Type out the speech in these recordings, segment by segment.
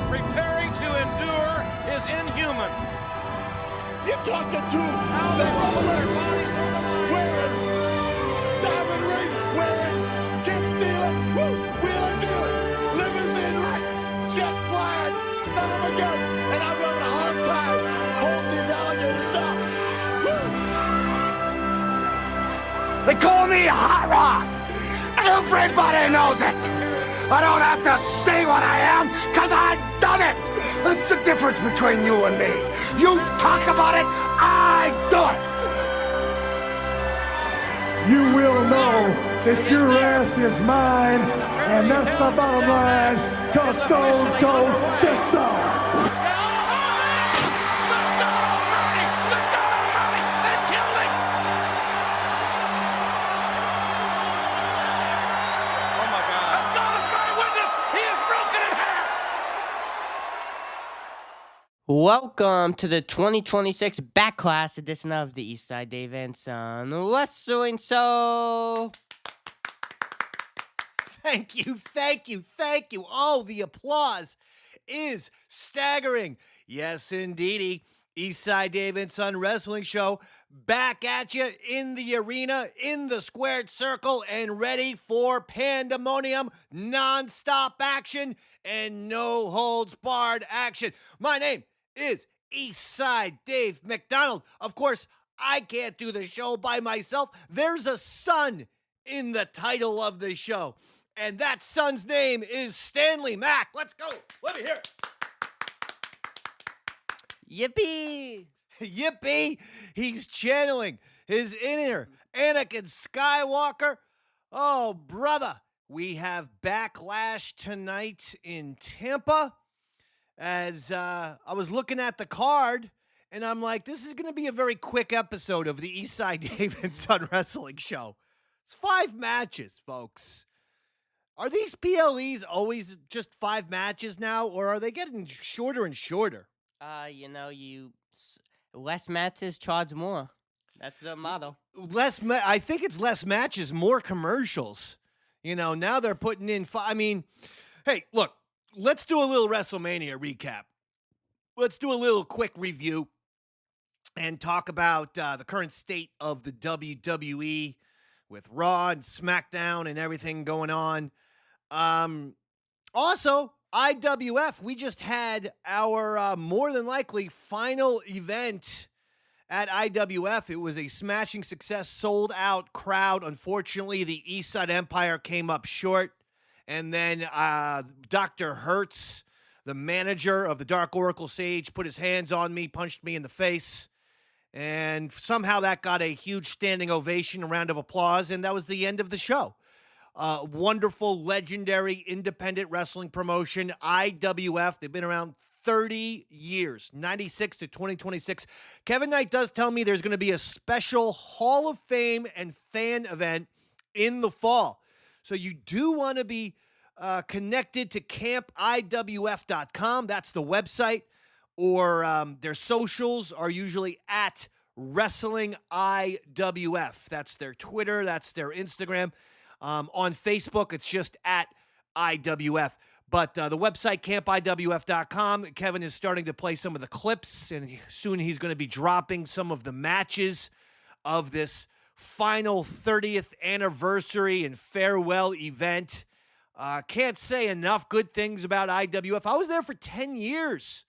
are preparing to endure is inhuman. You're talking to the rollers, wearing diamond ring, wearing kiss stealing, wheeling dealing, limousine like jet flying, son of a gun, and I'm having a hard time holding these alligators down. They call me Hot Rod. Everybody knows it. I don't have to say what I am, because I've done it. That's the difference between you and me. You talk about it, I do it. You will know that your ass is mine, and that's the bottom line, because Stone Cold said so. Welcome to the 2026 Backlash edition of the Eastside Dave and Son Wrestling Show. Thank you. Oh, the applause is staggering. Yes, indeedy. Eastside Dave and Son Wrestling Show back at you in the arena, in the squared circle, and ready for pandemonium, non-stop action, and no holds barred action. My name is Eastside Dave McDonald. Of course, I can't do the show by myself. There's a son in the title of the show, and that son's name is Stanley. Mac, let's go. Let me hear it. Yippee! Yippee! He's channeling his inner Anakin Skywalker. Oh, brother, we have Backlash tonight in Tampa. As I was looking at the card, and I'm like, this is going to be a very quick episode of the Eastside Dave and Son Wrestling Show. It's 5 matches, folks. Are these PLEs always just 5 matches now, or are they getting shorter and shorter? Less matches, charge more. That's the motto. I think it's less matches, more commercials. Now they're putting in hey, look. Let's do a little WrestleMania recap. Let's do a little quick review and talk about the current state of the WWE with Raw and SmackDown and everything going on. Also, IWF, we just had our more than likely final event at IWF. It was a smashing success, sold out crowd. Unfortunately, the Eastside Empire came up short. And then Dr. Hertz, the manager of the Dark Oracle Sage, put his hands on me, punched me in the face. And somehow that got a huge standing ovation, a round of applause, and that was the end of the show. Wonderful, legendary, independent wrestling promotion, IWF. They've been around 30 years, 96 to 2026. Kevin Knight does tell me there's going to be a special Hall of Fame and fan event in the fall. So you do want to be connected to campiwf.com. That's the website. Or their socials are usually at Wrestling IWF. That's their Twitter. That's their Instagram. On Facebook, it's just at IWF. But the website, campiwf.com, Kevin is starting to play some of the clips, and soon he's going to be dropping some of the matches of this final 30th anniversary and farewell event. Can't say enough good things about IWF. I was there for 10 years,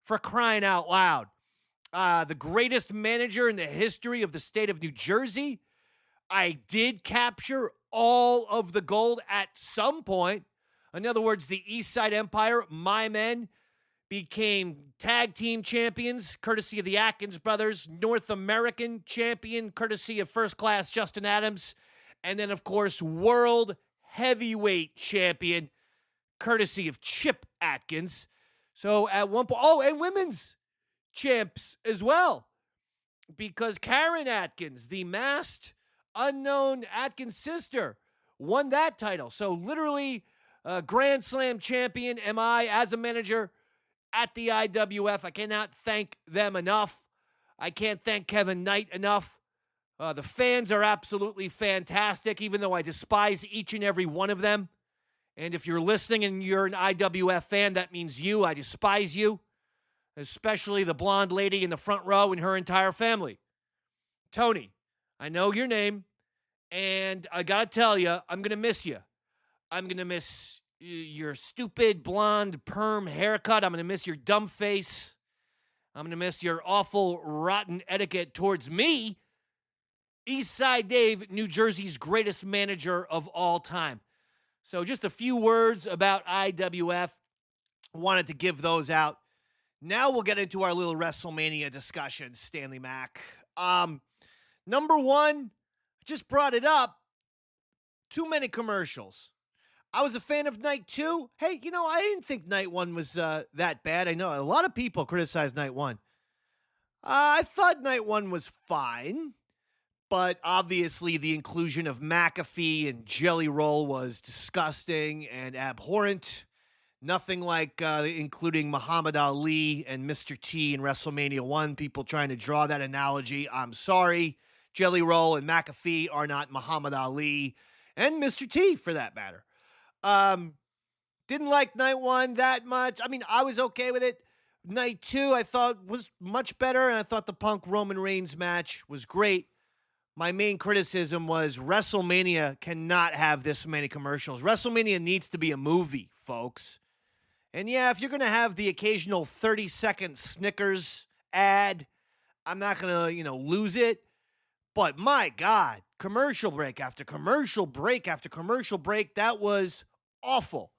for crying out loud. The greatest manager in the history of the state of New Jersey. I did capture all of the gold at some point. In other words, the Eastside Empire, my men, became tag team champions, courtesy of the Atkins brothers, North American champion, courtesy of First Class Justin Adams, and then, of course, world heavyweight champion, courtesy of Chip Atkins. So at one point, and women's champs as well, because Karen Atkins, the masked, unknown Atkins sister, won that title. So literally, Grand Slam champion am I as a manager at the IWF. I cannot thank them enough. I can't thank Kevin Knight enough. The fans are absolutely fantastic, even though I despise each and every one of them. And if you're listening and you're an IWF fan, that means you. I despise you, especially the blonde lady in the front row and her entire family. Tony, I know your name, and I got to tell you, I'm going to miss you. I'm going to miss your stupid blonde perm haircut. I'm going to miss your dumb face. I'm going to miss your awful, rotten etiquette towards me, Eastside Dave, New Jersey's greatest manager of all time. So just a few words about IWF. Wanted to give those out. Now we'll get into our little WrestleMania discussion, Stanley Mac. Number one, just brought it up. Too many commercials. I was a fan of night 2. Hey, I didn't think night 1 was that bad. I know a lot of people criticize night 1. I thought night 1 was fine, but obviously the inclusion of McAfee and Jelly Roll was disgusting and abhorrent. Nothing like including Muhammad Ali and Mr. T in WrestleMania 1. People trying to draw that analogy. I'm sorry. Jelly Roll and McAfee are not Muhammad Ali and Mr. T for that matter. Didn't like night 1 that much. I mean, I was okay with it. Night 2, I thought was much better, and I thought the Punk Roman Reigns match was great. My main criticism was WrestleMania cannot have this many commercials. WrestleMania needs to be a movie, folks. And yeah, if you're going to have the occasional 30-second Snickers ad, I'm not going to, lose it. But my God, commercial break after commercial break after commercial break, that was awful.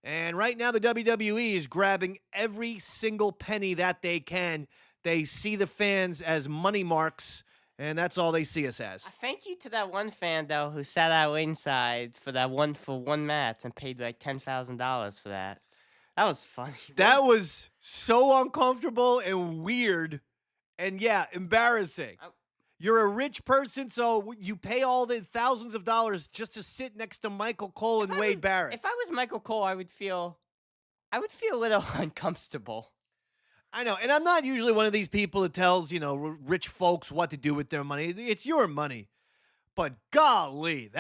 And right now the WWE is grabbing every single penny that they can. They see the fans as money marks, and that's all they see us as. Thank you to that one fan, though, who sat out inside for one match and paid like $10,000 for that. That was funny. That was so uncomfortable and weird and, yeah, embarrassing. You're a rich person, so you pay all the thousands of dollars just to sit next to Michael Cole and Wade Barrett. If I was Michael Cole, I would feel a little uncomfortable. I know, and I'm not usually one of these people that tells, rich folks what to do with their money. It's your money. But golly,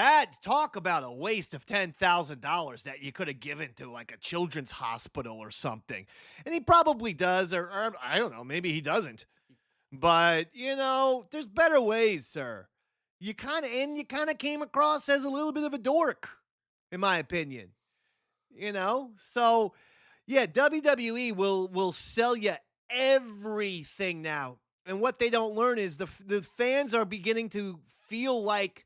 talk about a waste of $10,000 that you could have given to like a children's hospital or something. And he probably does, or I don't know, maybe he doesn't. But, there's better ways, sir. You kind of came across as a little bit of a dork, in my opinion. So, yeah, WWE will sell you everything now. And what they don't learn is the fans are beginning to feel like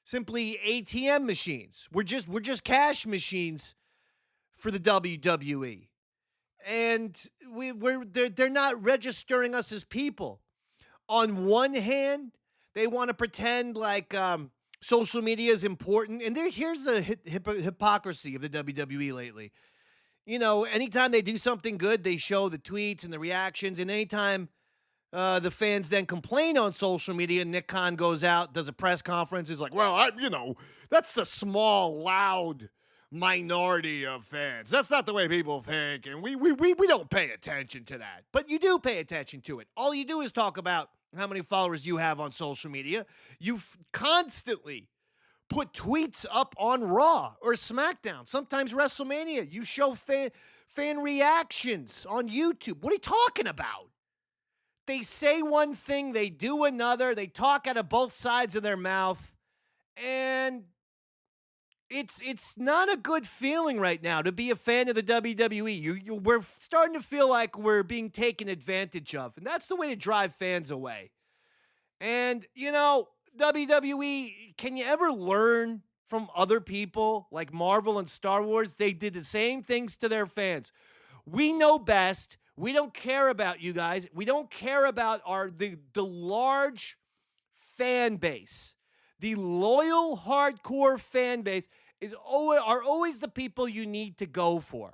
simply ATM machines. We're just cash machines for the WWE. And they're not registering us as people. On one hand, they want to pretend like social media is important. And here's the hypocrisy of the WWE lately. Anytime they do something good, they show the tweets and the reactions. And anytime the fans then complain on social media, Nick Khan goes out, does a press conference, is like, well, that's the small, loud minority of fans. That's not the way people think, and we don't pay attention to that. But you do pay attention to it. All you do is talk about how many followers you have on social media. You constantly put tweets up on Raw or SmackDown, sometimes WrestleMania. You show fan reactions on YouTube. What are you talking about? They say one thing, they do another. They talk out of both sides of their mouth, and it's not a good feeling right now to be a fan of the WWE. We're starting to feel like we're being taken advantage of, and that's the way to drive fans away. And, WWE, can you ever learn from other people like Marvel and Star Wars? They did the same things to their fans. We know best. We don't care about you guys. We don't care about the large fan base. The loyal, hardcore fan base are always the people you need to go for.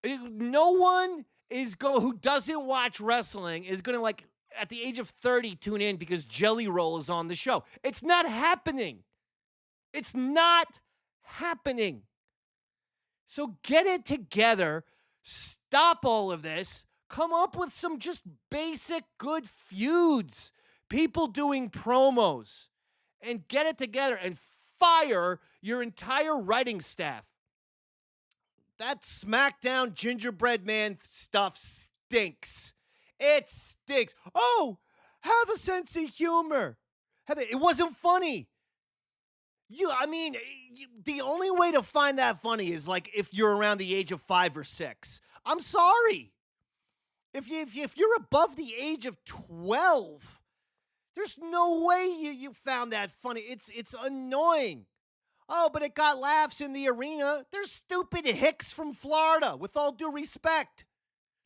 No one who doesn't watch wrestling is going to, at the age of 30, tune in because Jelly Roll is on the show. It's not happening. It's not happening. So get it together. Stop all of this. Come up with some just basic good feuds. People doing promos. And get it together and fire your entire writing staff. that SmackDown gingerbread man stuff stinks. It stinks. Oh, have a sense of humor. It wasn't funny. The only way to find that funny is like if you're around the age of 5 or 6. I'm sorry. If you're above the age of 12, there's no way you found that funny. It's annoying. Oh, but it got laughs in the arena. They're stupid hicks from Florida, with all due respect.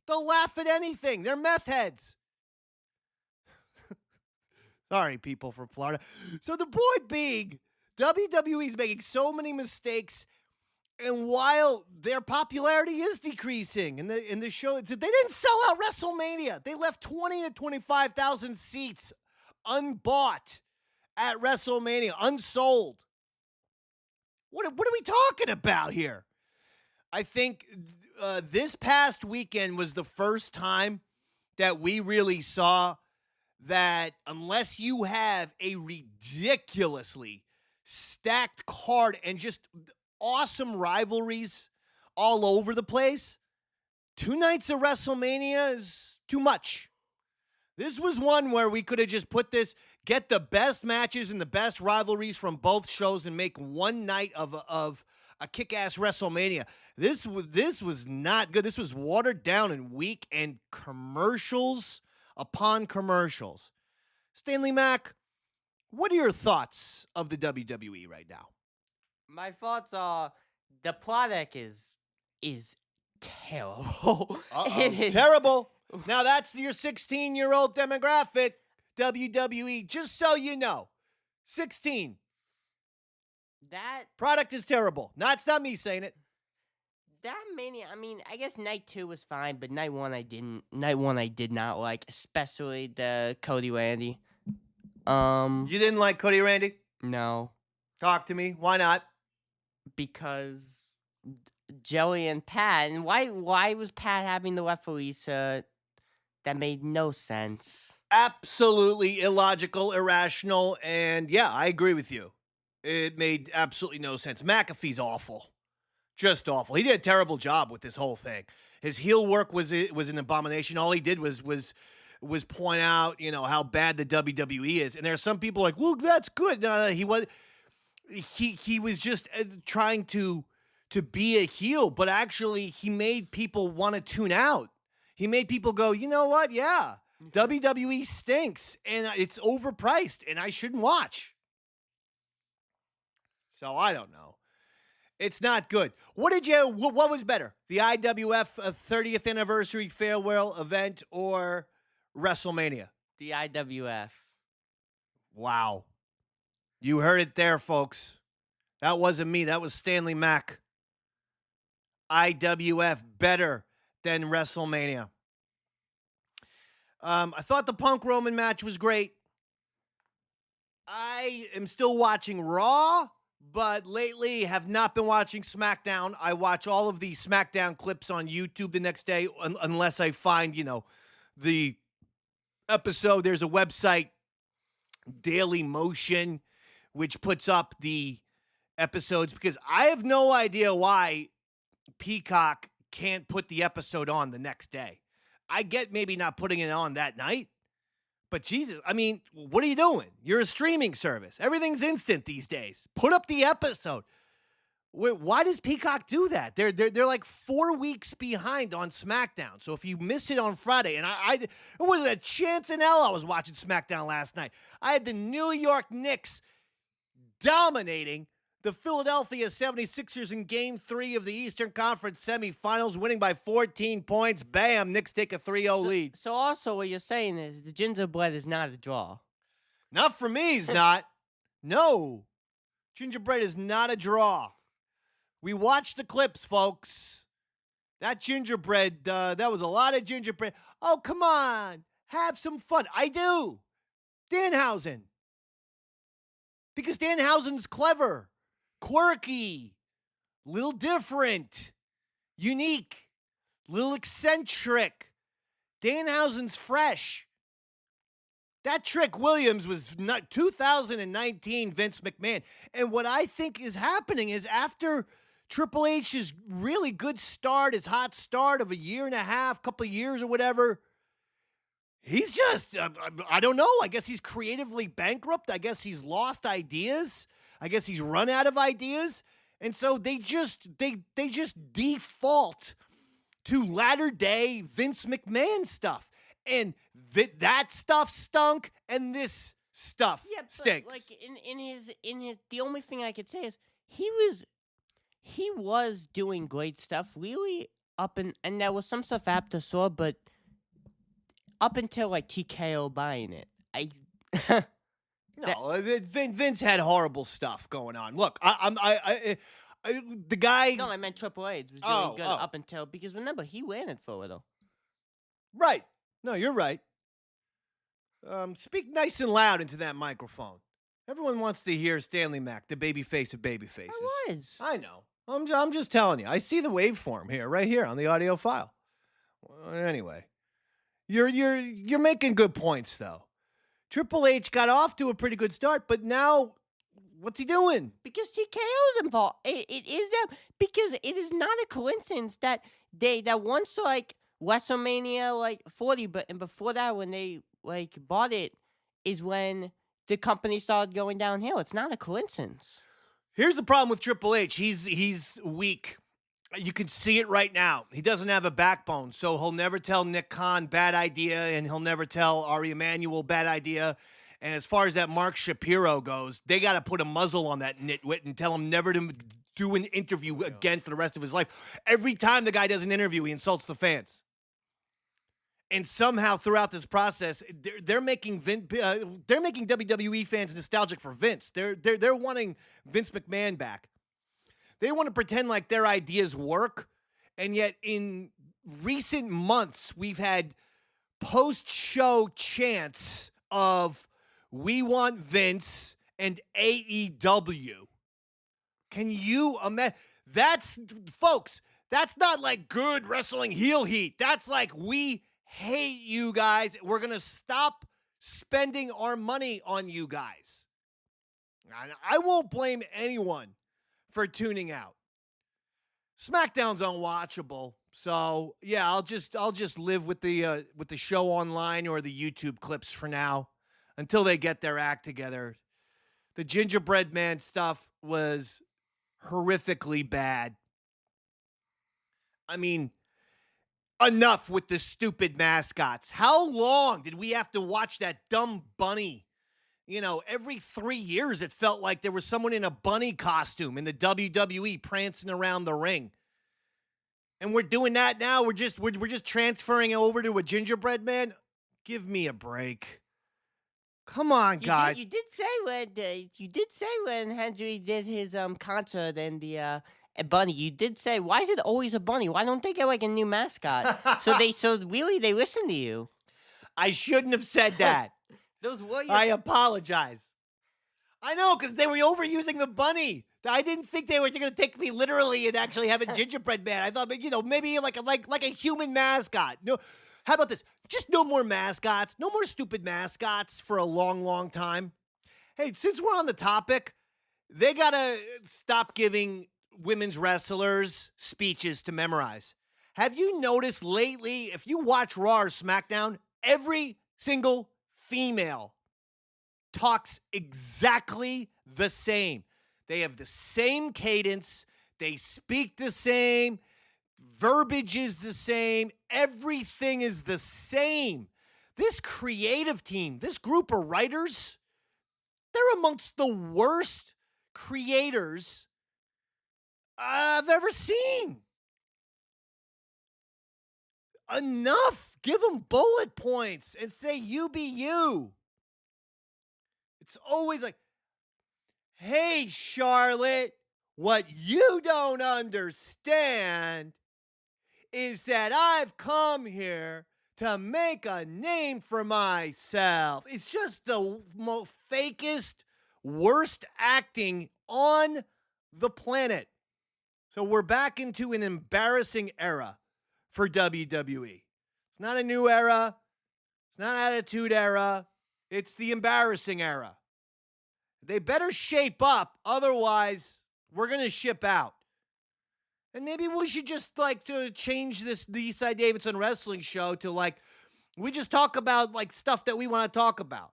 They'll laugh at anything. They're meth heads. Sorry, people from Florida. So the point being, WWE's making so many mistakes, and while their popularity is decreasing in the show, they didn't sell out WrestleMania. They left 20 to 25,000 seats unbought at WrestleMania, unsold. What are we talking about here? I think this past weekend was the first time that we really saw that unless you have a ridiculously stacked card and just awesome rivalries all over the place, 2 nights of WrestleMania is too much. This was one where we could have just put this, get the best matches and the best rivalries from both shows and make one night of a kick-ass WrestleMania. This was not good. This was watered down and weak, and commercials upon commercials. Stanley Mac, what are your thoughts of the WWE right now? My thoughts are the product is terrible. It is Terrible. Now that's your 16-year-old demographic, WWE, just so you know. 16. That Product is terrible. It's not me saying it. Mania, I mean, I guess night 2 was fine, but night 1 I didn't. Night 1 I did not like, especially the Cody Randy. You didn't like Cody Randy? No, Talk to me. Why not? because Joey and Pat, and why was Pat having the referees? That made no sense. Absolutely illogical, irrational, and yeah, I agree with you. It made absolutely no sense. McAfee's awful. Just awful. He did a terrible job with this whole thing. His heel work was an abomination. All he did was point out, how bad the WWE is. And there are some people like, well, that's good. No, he was just trying to be a heel, but actually he made people want to tune out. He made people go, you know what? Yeah, WWE stinks, and it's overpriced, and I shouldn't watch. So I don't know. It's not good. What was better? The IWF 30th anniversary farewell event or WrestleMania? The IWF. Wow. You heard it there, folks. That wasn't me. That was Stanley Mac. IWF better than WrestleMania. I thought the Punk Roman match was great. I am still watching Raw, but lately have not been watching SmackDown. I watch all of the SmackDown clips on YouTube the next day, unless I find, the episode. There's a website, Daily Motion, which puts up the episodes, because I have no idea why Peacock can't put the episode on the next day. I get maybe not putting it on that night, but Jesus, I mean, what are you doing? You're a streaming service. Everything's instant these days. Put up the episode. Why does Peacock do that? They're like 4 weeks behind on SmackDown. So if you miss it on Friday, and there wasn't a chance in hell I was watching SmackDown last night. I had the New York Knicks dominating the Philadelphia 76ers in Game 3 of the Eastern Conference semifinals, winning by 14 points. Bam, Knicks take a 3-0 lead. So also what you're saying is the gingerbread is not a draw. Not for me, he's not. No. Gingerbread is not a draw. We watched the clips, folks. That gingerbread, that was a lot of gingerbread. Oh, come on. Have some fun. I do. Danhausen. Because Danhausen's clever, quirky, little different, unique, little eccentric. Danhausen's fresh. That Trick Williams was not 2019 Vince McMahon. And what I think is happening is after Triple H's really good start, his hot start of a year and a half, couple of years or whatever, he's just, I don't know. I guess he's creatively bankrupt. I guess he's lost ideas. I guess he's run out of ideas. And so they just default to latter day Vince McMahon stuff. And that stuff stunk, and this stuff stinks. Like in his the only thing I could say is he was doing great stuff really and there was some stuff after saw, but up until like TKO buying it, Vince had horrible stuff going on. Look, the guy. No, I meant Triple H was doing good up until, because remember he ran it for a little. Right. No, you're right. Speak nice and loud into that microphone. Everyone wants to hear Stanley Mac, the babyface of babyfaces. I know. I'm just telling you. I see the waveform here, right here on the audio file. Well, anyway, you're making good points though. Triple H got off to a pretty good start, but now what's he doing? Because TKO's involved. It is them, because it is not a coincidence that once like WrestleMania like 40, and before that when they like bought it is when the company started going downhill. It's not a coincidence. Here's the problem with Triple H. He's weak. You can see it right now. He doesn't have a backbone, so he'll never tell Nick Khan bad idea, and he'll never tell Ari Emanuel bad idea. And as far as that Mark Shapiro goes, they got to put a muzzle on that nitwit and tell him never to do an interview again for the rest of his life. Every time the guy does an interview, he insults the fans. And somehow throughout this process, they're making WWE fans nostalgic for Vince. They're wanting Vince McMahon back. They want to pretend like their ideas work, and yet in recent months we've had post-show chants of "We want Vince" and AEW. Can you imagine? Folks, that's not like good wrestling heel heat. That's like, we hate you guys. We're going to stop spending our money on you guys. I won't blame anyone for tuning out. SmackDown's unwatchable. So, yeah, I'll just live with the show online or the YouTube clips for now until they get their act together. The Gingerbread Man stuff was horrifically bad. I mean, enough with the stupid mascots. How long did we have to watch that dumb bunny? Every 3 years it felt like there was someone in a bunny costume in the WWE prancing around the ring. And we're doing that now. We're just transferring over to a gingerbread man. Give me a break. Come on, guys. You did say when Henry did his concert and the a bunny. You did say, why is it always a bunny? Why don't they get like a new mascot? so really they listen to you. I shouldn't have said that. I apologize. I know, because they were overusing the bunny. I didn't think they were going to take me literally and actually have a gingerbread man. I thought, maybe like a human mascot. No, how about this? Just no more mascots. No more stupid mascots for a long, long time. Hey, since we're on the topic, they got to stop giving women's wrestlers speeches to memorize. Have you noticed lately, if you watch Raw or SmackDown, every single female talks exactly the same. They have the same cadence. They speak the same. Verbiage is the same. Everything is the same. This creative team, this group of writers, they're amongst the worst creators I've ever seen. Enough. Give them bullet points and say, you be you. It's always like, hey, Charlotte, what you don't understand is that I've come here to make a name for myself. It's just the fakest, worst acting on the planet. So we're back into an embarrassing era for WWE. It's not a new era. It's not an attitude era. It's the embarrassing era. They better shape up. Otherwise, we're going to ship out. And maybe we should just like to change the Eastside Davidson Wrestling Show to like we just talk about like stuff that we want to talk about.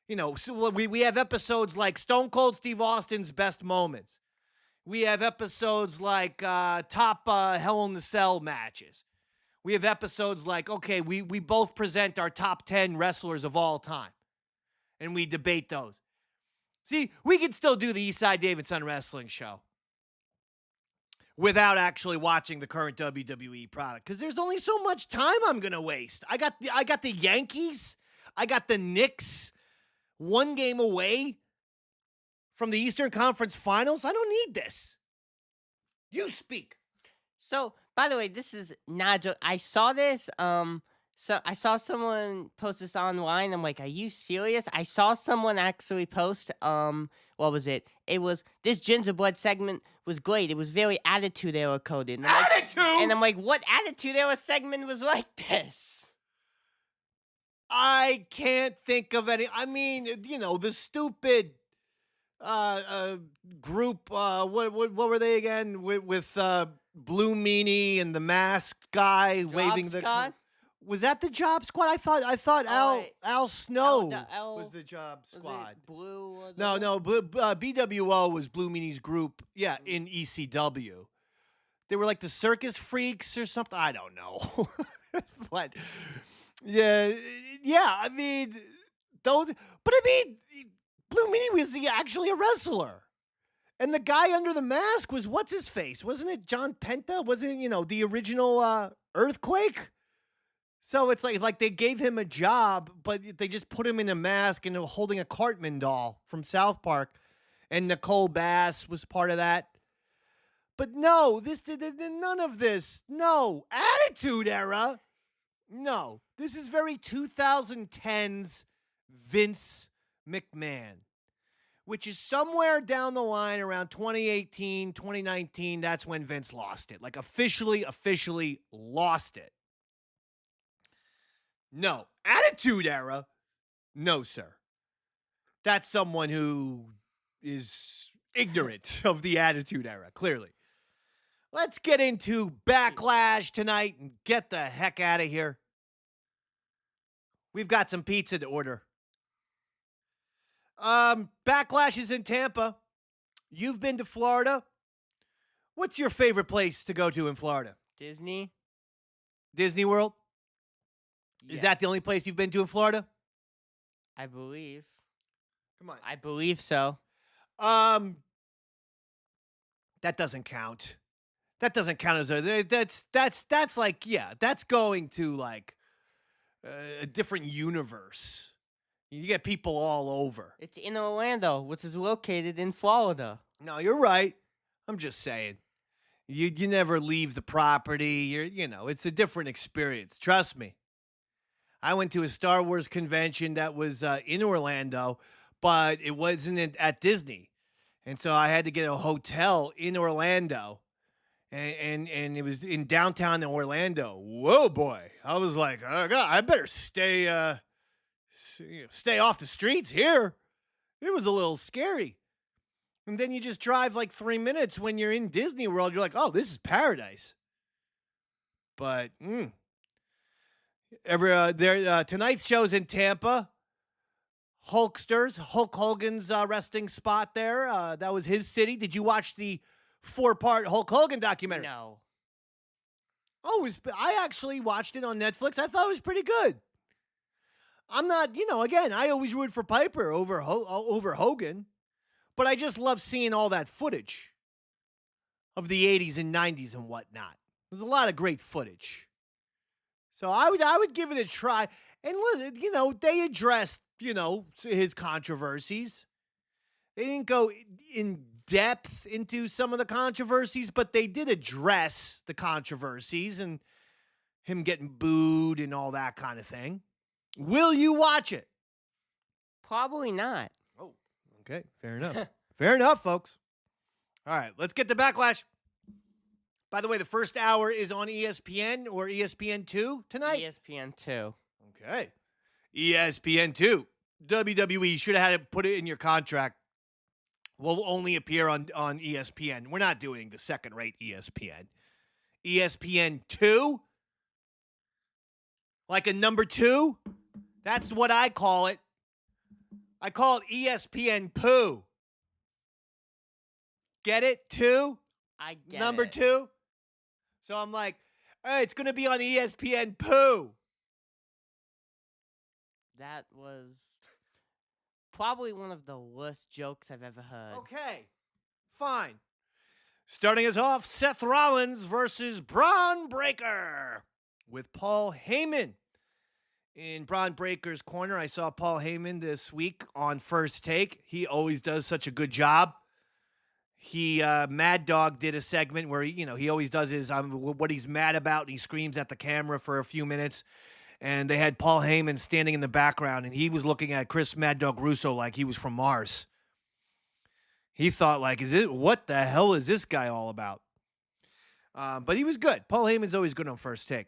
You know, so we have episodes like Stone Cold Steve Austin's best moments. We have episodes like top Hell in the Cell matches. We have episodes like, okay, we both present our top 10 wrestlers of all time. And we debate those. See, we could still do the Eastside Davidson Wrestling Show without actually watching the current WWE product, because there's only so much time I'm going to waste. I got the Yankees. I got the Knicks 1 game away from the Eastern Conference Finals. I don't need this. You speak. So, by the way, this is not a joke. I saw this. So I saw someone post this online. I'm like, are you serious? I saw someone actually post, what was it? It was, this Ginger Blood segment was great. It was very Attitude Era coded. And Attitude? I'm like, what Attitude Era segment was like this? I can't think of any. I mean, you know, the stupid group, what were they again? With Blue Meanie and the masked guy waving the... Scott? Was that the Job Squad? I thought Al Snow was the Job Squad. Blue? No. BWO was Blue Meanie's group. Yeah, in ECW. They were like the Circus Freaks or something. I don't know. But yeah. I mean, those. But I mean, Blue Meanie was actually a wrestler. And the guy under the mask was what's his face? Wasn't it John Penta? Wasn't it, the original Earthquake? So it's like they gave him a job, but they just put him in a mask and holding a Cartman doll from South Park. And Nicole Bass was part of that. But no, none of this. No. Attitude Era. No. This is very 2010s Vince McMahon, which is somewhere down the line around 2018, 2019. That's when Vince lost it. Like officially lost it. No. Attitude Era? No, sir. That's someone who is ignorant of the Attitude Era, clearly. Let's get into Backlash tonight and get the heck out of here. We've got some pizza to order. Backlash is in Tampa. You've been to Florida. What's your favorite place to go to in Florida? Disney World? Yeah. Is that the only place you've been to in Florida? I believe. Come on. I believe so. That doesn't count. That doesn't count as that's like, yeah, that's going to like a different universe. You get people all over. It's in Orlando, which is located in Florida. No, you're right. I'm just saying. You never leave the property. It's a different experience. Trust me. I went to a Star Wars convention that was in Orlando, but it wasn't at Disney. And so I had to get a hotel in Orlando. And it was in downtown Orlando. Whoa, boy. I was like, oh, God, I better stay off the streets here. It was a little scary. And then you just drive like 3 minutes when you're in Disney World. You're like, oh, this is paradise. But, tonight's show's in Tampa. Hulksters, Hulk Hogan's resting spot there. That was his city. Did you watch the 4-part Hulk Hogan documentary? No. Oh, I actually watched it on Netflix. I thought it was pretty good. I'm not, again, I always root for Piper over Hogan, but I just love seeing all that footage of the 80s and 90s and whatnot. There's a lot of great footage. So I would give it a try. And they addressed, his controversies. They didn't go in depth into some of the controversies, but they did address the controversies and him getting booed and all that kind of thing. Will you watch it? Probably not. Oh, okay. Fair enough. Fair enough, folks. All right, let's get to Backlash. By the way, the first hour is on ESPN or ESPN2 tonight? ESPN2. Okay. ESPN2. WWE should have had to put it in your contract. will only appear on ESPN. We're not doing the second-rate ESPN. ESPN 2? Like a number 2? That's what I call it. I call it ESPN Poo. Get it? 2? I get Number it. 2? So I'm like, hey, it's going to be on ESPN Poo. That was probably one of the worst jokes I've ever heard. Okay, fine. Starting us off, Seth Rollins versus Braun Breaker with Paul Heyman. In Braun Breaker's corner, I saw Paul Heyman this week on First Take. He always does such a good job. Mad Dog did a segment where he always does his what he's mad about, and he screams at the camera for a few minutes. And they had Paul Heyman standing in the background, and he was looking at Chris Mad Dog Russo like he was from Mars. He thought, like, what the hell is this guy all about? But he was good. Paul Heyman's always good on First Take.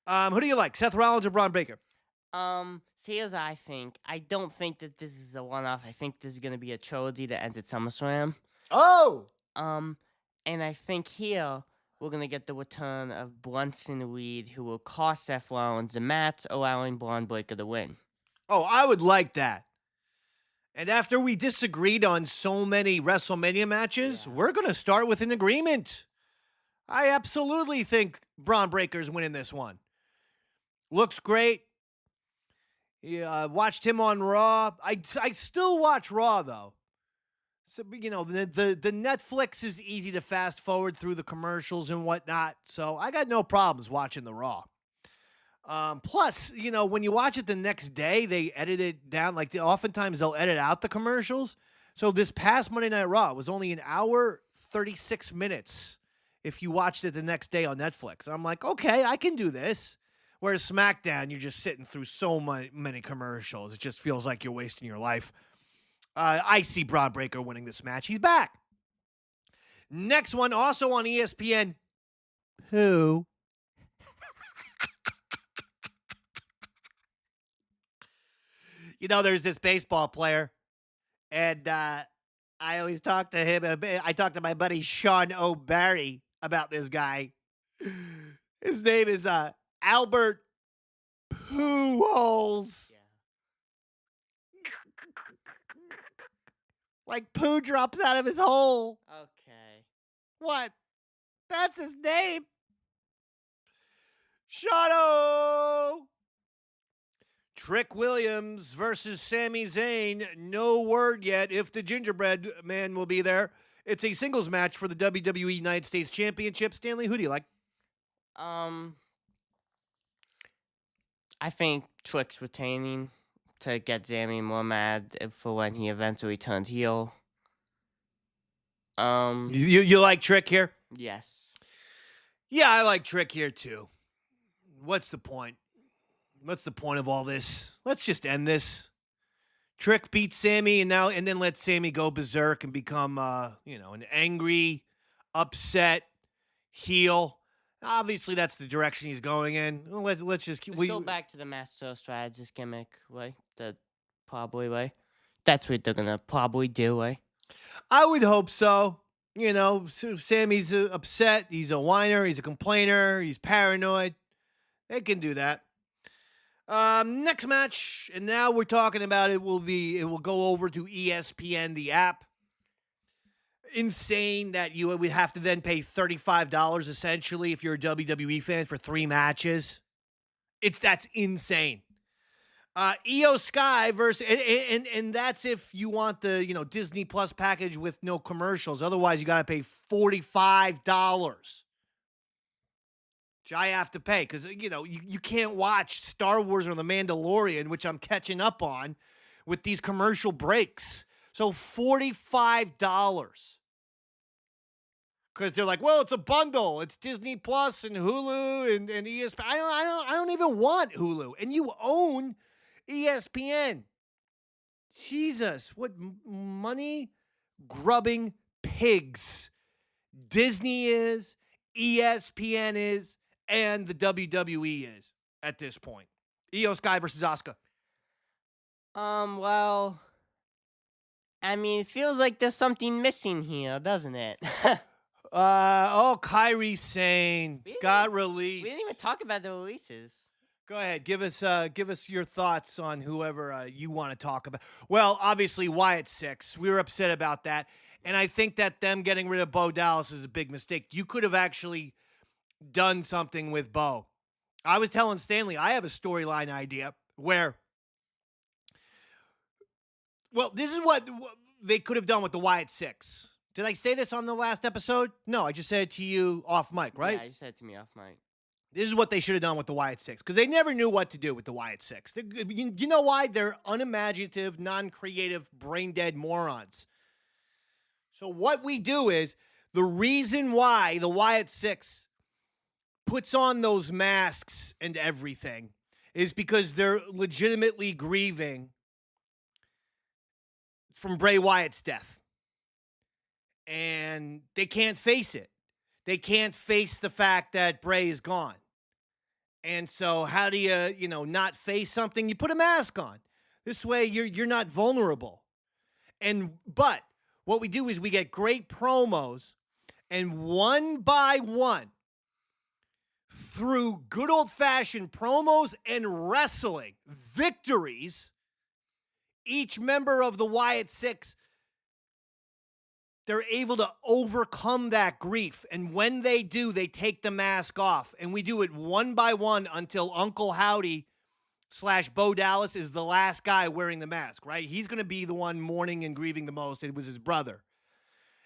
Who do you like, Seth Rollins or Braun Breaker? See, here's what I think. I don't think that this is a one-off. I think this is going to be a trilogy that ends at SummerSlam. Oh! And I think here we're going to get the return of Brunson Reed, who will cost Seth Rollins the match, allowing Braun Breaker to win. Oh, I would like that. And after we disagreed on so many WrestleMania matches, we're going to start with an agreement. I absolutely think Braun Breaker's winning this one. Looks great. Yeah, watched him on Raw. I still watch Raw, though. So, the Netflix is easy to fast forward through the commercials and whatnot, so I got no problems watching the Raw. Plus, when you watch it the next day, they edit it down. Like, oftentimes they'll edit out the commercials. So this past Monday Night Raw was only an hour, 36 minutes if you watched it the next day on Netflix. I'm like, okay, I can do this. Whereas SmackDown, you're just sitting through so many commercials. It just feels like you're wasting your life. I see Braun Breaker winning this match. He's back. Next one, also on ESPN. Who? There's this baseball player, and I always talk to him. I talked to my buddy Sean O'Barry about this guy. His name is Albert Pujols. Yeah. Like poo drops out of his hole. Okay. What? That's his name. Shadow. Trick Williams versus Sami Zayn. No word yet if the gingerbread man will be there. It's a singles match for the WWE United States Championship. Stanley, who do you like? I think Trick's retaining to get Sami more mad for when he eventually turns heel. You like Trick here? Yes. Yeah, I like Trick here too. What's the point? What's the point of all this? Let's just end this. Trick beats Sami, and then let Sami go berserk and become, an angry, upset heel. Obviously, that's the direction he's going in. Let's just keep. Go back to the Master Strategist gimmick, right? Probably, right? That's what they're gonna probably do, right? I would hope so. Sammy's upset. He's a whiner. He's a complainer. He's paranoid. They can do that. Next match, and now we're talking about it will go over to ESPN, the app. Insane that you would have to then pay $35 essentially if you're a WWE fan for 3 matches. That's insane. Io Sky versus and that's if you want the Disney Plus package with no commercials. Otherwise, you got to pay $45. Which I have to pay because you can't watch Star Wars or The Mandalorian, which I'm catching up on, with these commercial breaks. So $45. Because they're like, well, it's a bundle. It's Disney Plus and Hulu and ESPN. I don't even want Hulu. And you own ESPN. Jesus, what money grubbing pigs Disney is, ESPN is, and the WWE is at this point. Io Sky versus Asuka. Well, I mean, it feels like there's something missing here, doesn't it? Kyrie Sane We didn't got even- released. We didn't even talk about the releases. Go ahead, give us your thoughts on whoever you want to talk about. Well, obviously Wyatt Six. We were upset about that, and I think that them getting rid of Bo Dallas is a big mistake. You could have actually done something with Bo. I was telling Stanley I have a storyline idea where, well, this is what they could have done with the Wyatt Six. Did I say this on the last episode? No, I just said it to you off mic, right? Yeah, you said it to me off mic. This is what they should have done with the Wyatt Six, because they never knew what to do with the Wyatt Six. You know why? They're unimaginative, non-creative, brain-dead morons. So what we do is, the reason why the Wyatt Six puts on those masks and everything is because they're legitimately grieving from Bray Wyatt's death. And they can't face it. They can't face the fact that Bray is gone. And so how do you, not face something? You put a mask on. This way you're not vulnerable. But what we do is we get great promos, and one by one, through good old-fashioned promos and wrestling victories, each member of the Wyatt Six, they're able to overcome that grief. And when they do, they take the mask off. And we do it one by one until Uncle Howdy / Bo Dallas is the last guy wearing the mask, right? He's going to be the one mourning and grieving the most. It was his brother.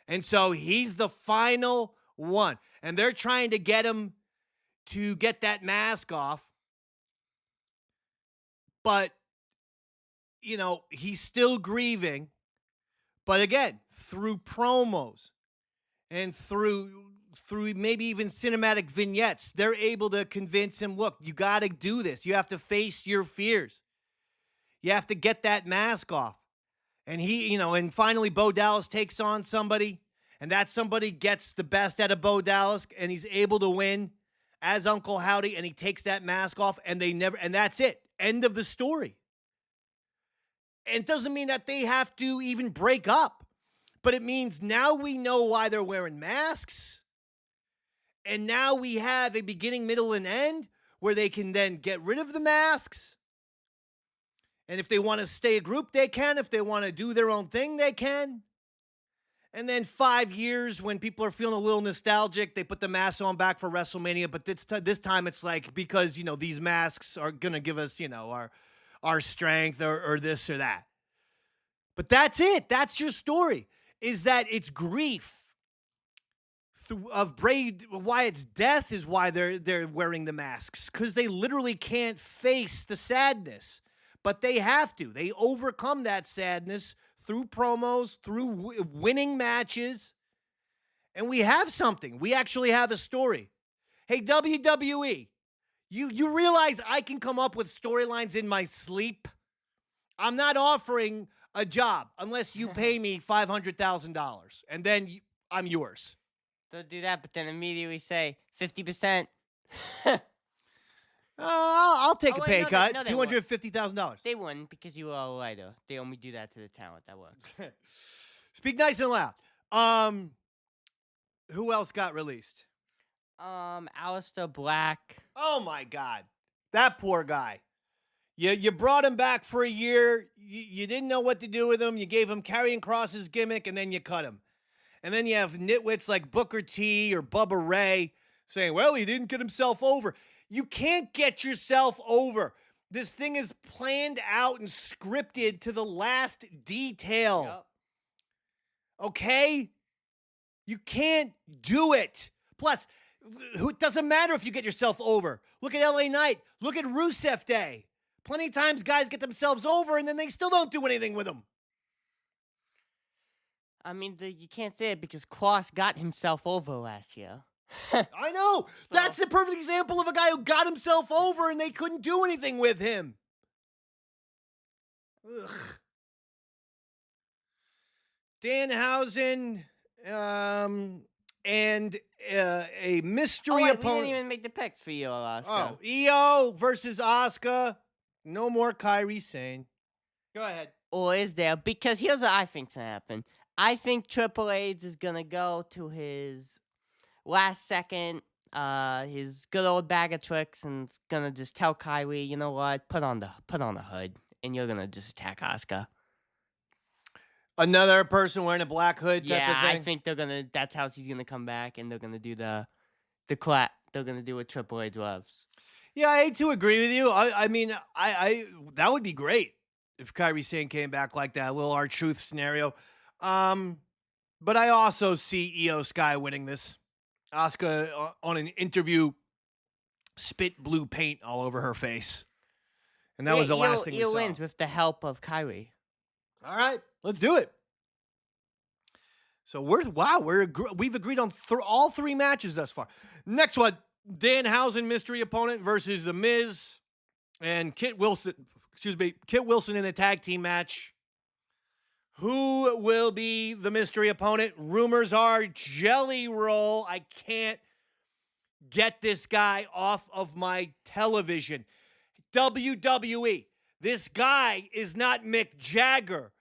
And so he's the final one. And they're trying to get him to get that mask off. But, he's still grieving. But again, through promos and through maybe even cinematic vignettes, they're able to convince him, look, you got to do this. You have to face your fears. You have to get that mask off. And and finally Bo Dallas takes on somebody, and that somebody gets the best out of Bo Dallas, and he's able to win as Uncle Howdy, and he takes that mask off, and that's it. End of the story. And it doesn't mean that they have to even break up, but it means now we know why they're wearing masks. And now we have a beginning, middle, and end where they can then get rid of the masks. And if they want to stay a group, they can. If they want to do their own thing, they can. And then 5 years, when people are feeling a little nostalgic, they put the masks on back for WrestleMania. But this time it's like, because, these masks are going to give us, our strength or this or that. But that's it. That's your story, is that it's grief of Bray Wyatt's death is why they're wearing the masks, because they literally can't face the sadness. But they have to. They overcome that sadness through promos, through winning matches. And we have something. We actually have a story. Hey, WWE, you realize I can come up with storylines in my sleep? I'm not offering a job unless you pay me $500,000. And then I'm yours. Don't do that, but then immediately say 50%. I'll take a wait, pay no, cut. they won't. $250,000. They wouldn't, because you are a writer. They only do that to the talent. That works. Speak nice and loud. Who else got released? Aleister Black. Oh my God, that poor guy. You brought him back for a year. You didn't know what to do with him. You gave him Karrion Kross's gimmick, and then you cut him. And then you have nitwits like Booker T or Bubba Ray saying, well, he didn't get himself over. You can't get yourself over. This thing is planned out and scripted to the last detail. Yep. Okay? You can't do it. Plus, it doesn't matter if you get yourself over. Look at LA Knight. Look at Rusev Day. Plenty of times guys get themselves over and then they still don't do anything with them. I mean, you can't say it because Kross got himself over last year. I know. That's the perfect example of a guy who got himself over and they couldn't do anything with him. Ugh. Danhausen and a mystery opponent. We didn't even make the picks for you, Alaska. Oh, EO versus Asuka. No more Kairi Sane. Go ahead. Or is there? Because here's what I think's gonna happen. I think Triple H is gonna go to his last second, his good old bag of tricks, and is gonna just tell Kyrie, you know what, put on the hood, and you're gonna just attack Asuka. Another person wearing a black hood type of thing? I think they're gonna. That's how she's gonna come back, and they're gonna do the clap. They're gonna do what Triple H loves. Yeah, I hate to agree with you. I mean, I that would be great if Kyrie Sane came back like that, a little R-Truth scenario. But I also see Io Sky winning this. Asuka on an interview spit blue paint all over her face. And that was the last thing we saw. Io wins with the help of Kyrie. All right, let's do it. So we've agreed on all three matches thus far. Next one, Danhausen mystery opponent versus The Miz and Kit Wilson. Kit Wilson in a tag team match. Who will be the mystery opponent? Rumors are Jelly Roll. I can't get this guy off of my television. WWE. This guy is not Mick Jagger,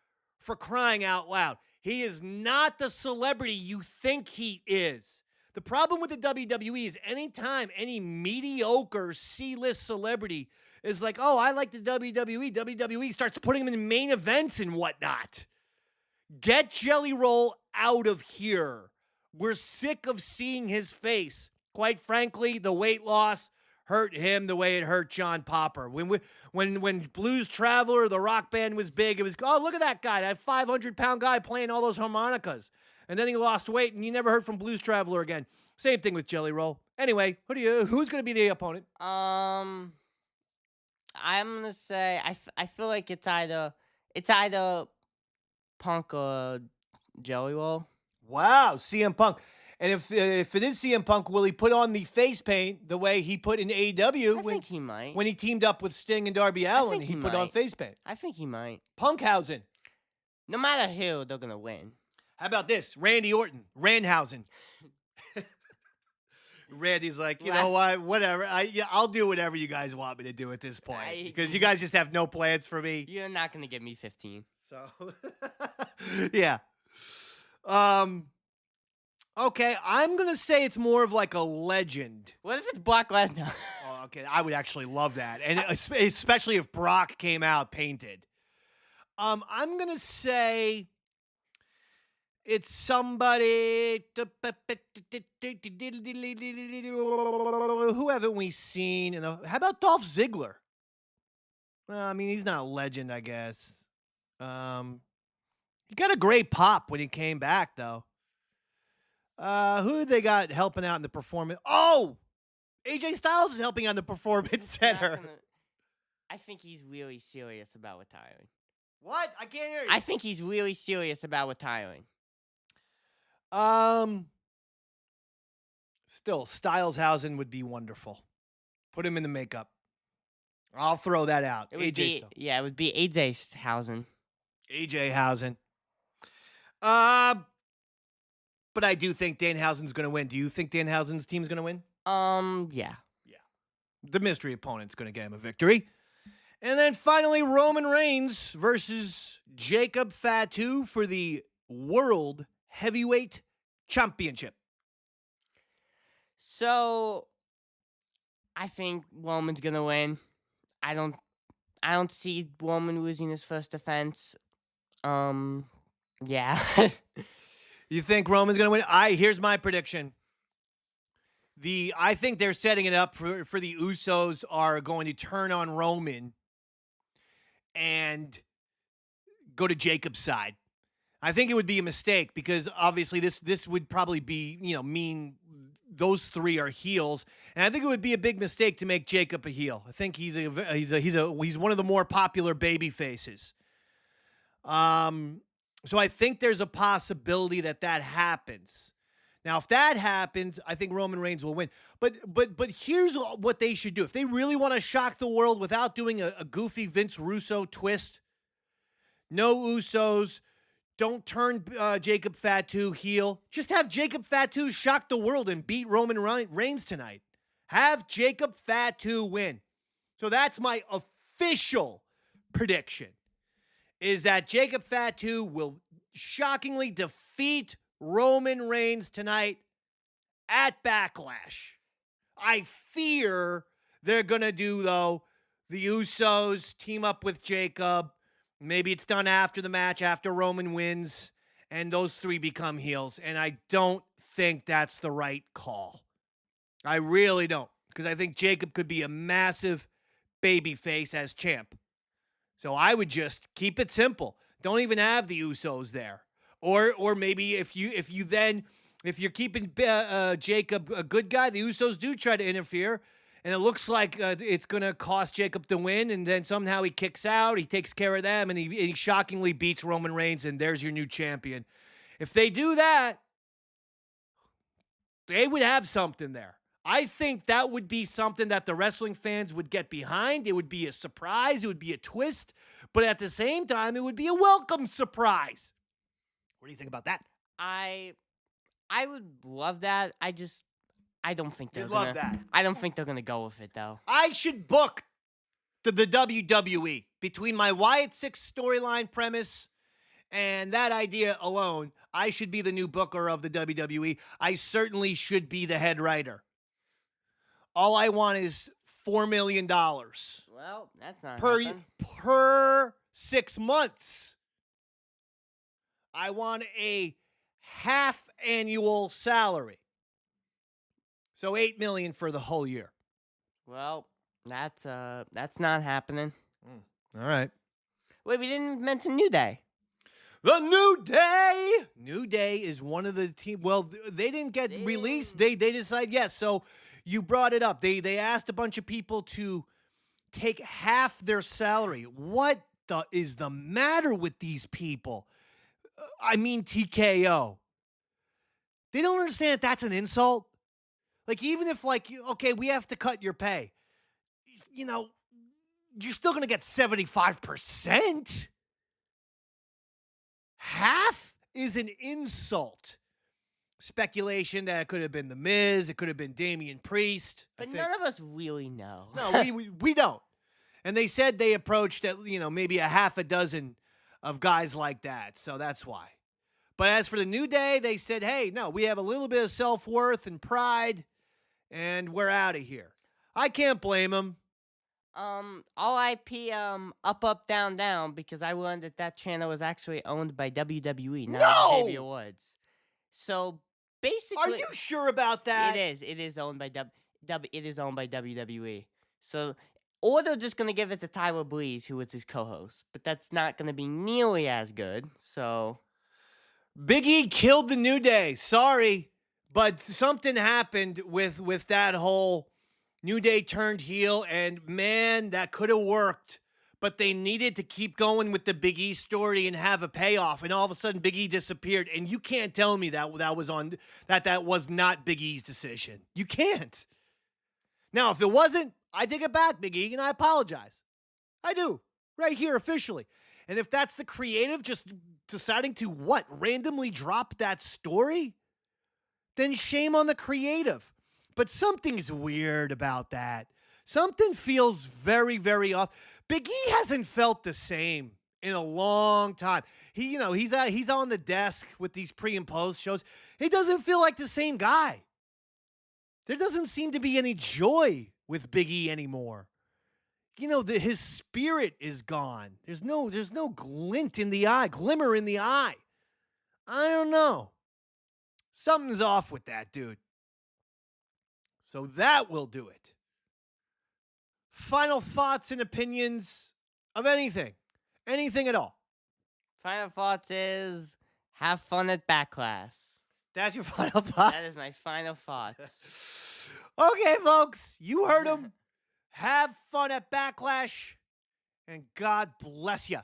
for crying out loud. He is not the celebrity you think he is. The problem with the WWE is anytime any mediocre C-list celebrity is like, oh, I like the WWE starts putting him in main events and whatnot. Get Jelly Roll out of here. We're sick of seeing his face. Quite frankly, the weight loss hurt him the way it hurt John Popper. When Blues Traveler, the rock band, was big, it was, oh, look at that guy, that 500-pound guy playing all those harmonicas. And then he lost weight, and you never heard from Blues Traveler again. Same thing with Jelly Roll. Anyway, who's going to be the opponent? I'm gonna say I feel like it's either Punk or Jelly Roll. Wow, CM Punk. And if it is CM Punk, will he put on the face paint the way he put in AEW? I think he might. When he teamed up with Sting and Darby Allin, he put on face paint. I think he might. Punkhausen. No matter who, they're gonna win. How about this? Randy Orton. Randhausen. Randy's like, you know what? Whatever. I'll do whatever you guys want me to do at this point. Because you guys just have no plans for me. You're not gonna give me 15. So, yeah. Okay, I'm going to say it's more of like a legend. What if it's Brock Lesnar? Oh, okay, I would actually love that. And especially if Brock came out painted. I'm going to say it's somebody. Who haven't we seen? How about Dolph Ziggler? Well, I mean, he's not a legend, I guess. He got a great pop when he came back, though. Who they got helping out in the performance? Oh, AJ Styles is helping on the performance center. I think he's really serious about retiring. What? I can't hear you. I think he's really serious about retiring. Still, Styleshausen would be wonderful. Put him in the makeup. I'll throw that out. It would be AJ Hausen. AJ Hausen. But I do think Danhausen's going to win. Do you think Danhausen's team's going to win? Yeah. Yeah. The mystery opponent's going to get him a victory. And then finally, Roman Reigns versus Jacob Fatu for the World Heavyweight Championship. So, I think Roman's going to win. I don't see Roman losing his first defense. Yeah. You think Roman's going to win? Here's my prediction. I think they're setting it up for the Usos are going to turn on Roman and go to Jacob's side. I think it would be a mistake because obviously this would probably be, mean those three are heels, and I think it would be a big mistake to make Jacob a heel. I think he's one of the more popular baby faces. So I think there's a possibility that happens. Now, if that happens, I think Roman Reigns will win. But here's what they should do. If they really want to shock the world without doing a goofy Vince Russo twist, no Usos, don't turn Jacob Fatu heel. Just have Jacob Fatu shock the world and beat Roman Reigns tonight. Have Jacob Fatu win. So that's my official prediction. is that Jacob Fatu will shockingly defeat Roman Reigns tonight at Backlash. I fear they're going to do, though, the Usos team up with Jacob. Maybe it's done after the match, after Roman wins, and those three become heels. And I don't think that's the right call. I really don't, because I think Jacob could be a massive babyface as champ. So I would just keep it simple. Don't even have the Usos there. Or maybe if you're keeping Jacob a good guy, the Usos do try to interfere, and it looks like it's going to cost Jacob the win, and then somehow he kicks out, he takes care of them, and he shockingly beats Roman Reigns, and there's your new champion. If they do that, they would have something there. I think that would be something that the wrestling fans would get behind. It would be a surprise. It would be a twist. But at the same time, it would be a welcome surprise. What do you think about that? I would love that. I don't think they're You'd gonna. love that. I don't think they're gonna go with it though. I should book the WWE between my Wyatt Six storyline premise and that idea alone. I should be the new booker of the WWE. I certainly should be the head writer. All I want is $4 million Well, that's not happening. per 6 months. I want a half annual salary. So $8 million for the whole year. Well, that's not happening. All right. Wait, we didn't mention New Day. The New Day. New Day is one of the team. Well, they didn't get released. They decide yes. So you brought it up. They asked a bunch of people to take half their salary. What is the matter with these people? I mean, TKO. They don't understand that's an insult. Like, even if, okay, we have to cut your pay, you're still going to get 75%. Half is an insult. Speculation that it could have been The Miz, it could have been Damian Priest. But none of us really know. No, we don't. And they said they approached maybe a half a dozen of guys like that, so that's why. But as for the New Day, they said, hey, no, we have a little bit of self-worth and pride, and we're out of here. I can't blame them. RIP, up, down, down, because I learned that channel was actually owned by WWE, not No! Xavier Woods. So basically, Are you sure about that? It is. It is owned by It is owned by WWE. So, or they're just gonna give it to Tyler Breeze, who was his co-host, but that's not gonna be nearly as good. So, Big E killed the New Day. Sorry, but something happened with that whole New Day turned heel, and man, that could have worked. But they needed to keep going with the Big E story and have a payoff. And all of a sudden, Big E disappeared. And you can't tell me that was not Big E's decision. You can't. Now, if it wasn't, I take it back, Big E, and I apologize. I do, right here officially. And if that's the creative just deciding to randomly drop that story, then shame on the creative. But something's weird about that. Something feels very, very off. Big E hasn't felt the same in a long time. He's on the desk with these pre and post shows. He doesn't feel like the same guy. There doesn't seem to be any joy with Big E anymore. His spirit is gone. There's no glint in the eye, glimmer in the eye. I don't know. Something's off with that dude. So that will do it. Final thoughts and opinions of anything at all. final thoughts is have fun at Backlash. That's your final thought? That is my final thoughts. Okay, folks, you heard him. Have fun at Backlash, and God bless you.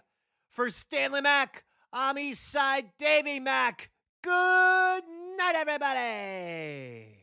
For Stanley Mac, I'm Eastside Davey Mac. Good night, everybody.